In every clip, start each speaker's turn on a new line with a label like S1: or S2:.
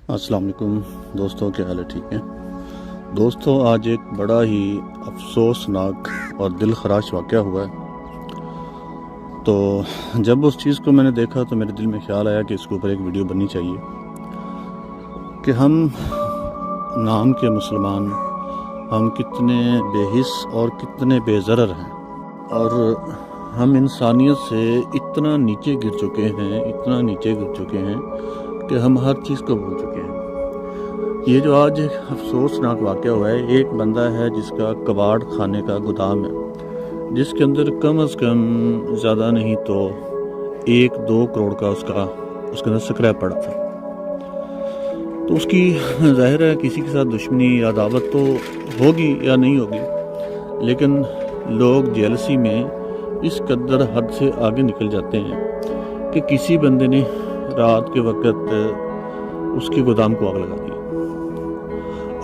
S1: السلام علیکم دوستوں، کیا حال ہے؟ ٹھیک ہے دوستوں، آج ایک بڑا ہی افسوسناک اور دل خراش واقعہ ہوا ہے۔ تو جب اس چیز کو میں نے دیکھا تو میرے دل میں خیال آیا کہ اس کے اوپر ایک ویڈیو بننی چاہیے کہ ہم نام کے مسلمان ہم کتنے بے حس اور کتنے بے ضرر ہیں، اور ہم انسانیت سے اتنا نیچے گر چکے ہیں کہ ہم ہر چیز کو بھول چکے ہیں۔ یہ جو آج ایک افسوسناک واقعہ ہوا ہے، ایک بندہ ہے جس کا کباڑ خانے کا گودام ہے، جس کے اندر کم از کم زیادہ نہیں تو 1-2 کروڑ کا اس کے اندر سکریپ پڑا تھا۔ تو اس کی ظاہر ہے کسی کے ساتھ دشمنی یا عداوت تو ہوگی یا نہیں ہوگی، لیکن لوگ جیلسی میں اس قدر حد سے آگے نکل جاتے ہیں کہ کسی بندے نے رات کے وقت اس کے گودام کو آگ لگا دی۔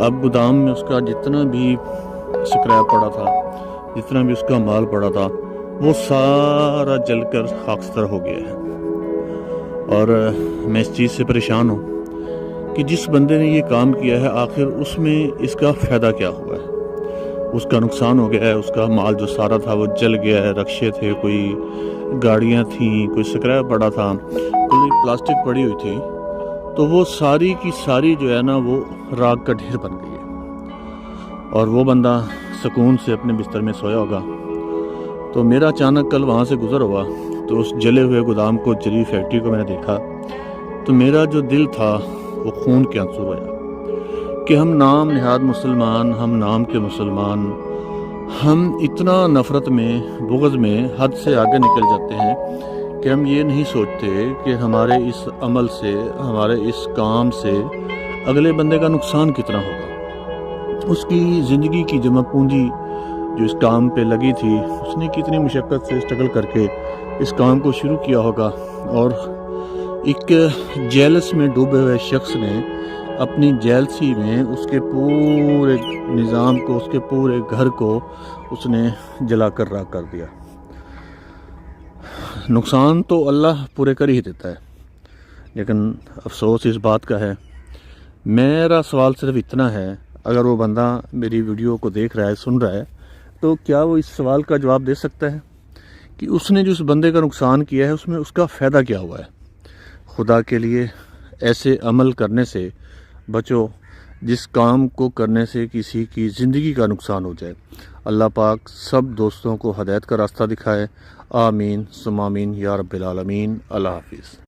S1: اب گودام میں اس کا جتنا بھی سکریپ پڑا تھا، جتنا بھی اس کا مال پڑا تھا، وہ سارا جل کر خاکستر ہو گیا ہے۔ اور میں اس چیز سے پریشان ہوں کہ جس بندے نے یہ کام کیا ہے، آخر اس میں اس کا فائدہ کیا ہوا ہے؟ اس کا نقصان ہو گیا ہے، اس کا مال جو سارا تھا وہ جل گیا ہے، رکشے تھے، کوئی گاڑیاں تھیں، کوئی سکریپ پڑا تھا، کوئی پلاسٹک پڑی ہوئی تھی، تو وہ ساری کی ساری جو ہے نا وہ راکھ کا ڈھیر بن گئی ہے۔ اور وہ بندہ سکون سے اپنے بستر میں سویا ہوگا۔ تو میرا اچانک کل وہاں سے گزر ہوا تو اس جلے ہوئے گودام کو، جلی فیکٹری کو میں نے دیکھا، تو میرا جو دل تھا وہ خون کے آنسو رویا کہ ہم نام نہاد مسلمان، ہم نام کے مسلمان، ہم اتنا نفرت میں، بغض میں حد سے آگے نکل جاتے ہیں کہ ہم یہ نہیں سوچتے کہ ہمارے اس عمل سے، ہمارے اس کام سے اگلے بندے کا نقصان کتنا ہوگا۔ اس کی زندگی کی جمع پونجی جو اس کام پہ لگی تھی، اس نے کتنی مشقت سے اسٹرگل کر کے اس کام کو شروع کیا ہوگا، اور ایک جیلس میں ڈوبے ہوئے شخص نے اپنی جیلسی میں اس کے پورے نظام کو، اس کے پورے گھر کو اس نے جلا کر راکھ کر دیا۔ نقصان تو اللہ پورے کر ہی دیتا ہے، لیکن افسوس اس بات کا ہے۔ میرا سوال صرف اتنا ہے، اگر وہ بندہ میری ویڈیو کو دیکھ رہا ہے، سن رہا ہے، تو کیا وہ اس سوال کا جواب دے سکتا ہے کہ اس نے جو اس بندے کا نقصان کیا ہے، اس میں اس کا فائدہ کیا ہوا ہے؟ خدا کے لیے ایسے عمل کرنے سے بچو جس کام کو کرنے سے کسی کی زندگی کا نقصان ہو جائے۔ اللہ پاک سب دوستوں کو ہدایت کا راستہ دکھائے۔ آمین ثم آمین یا رب العالمین۔ اللہ حافظ۔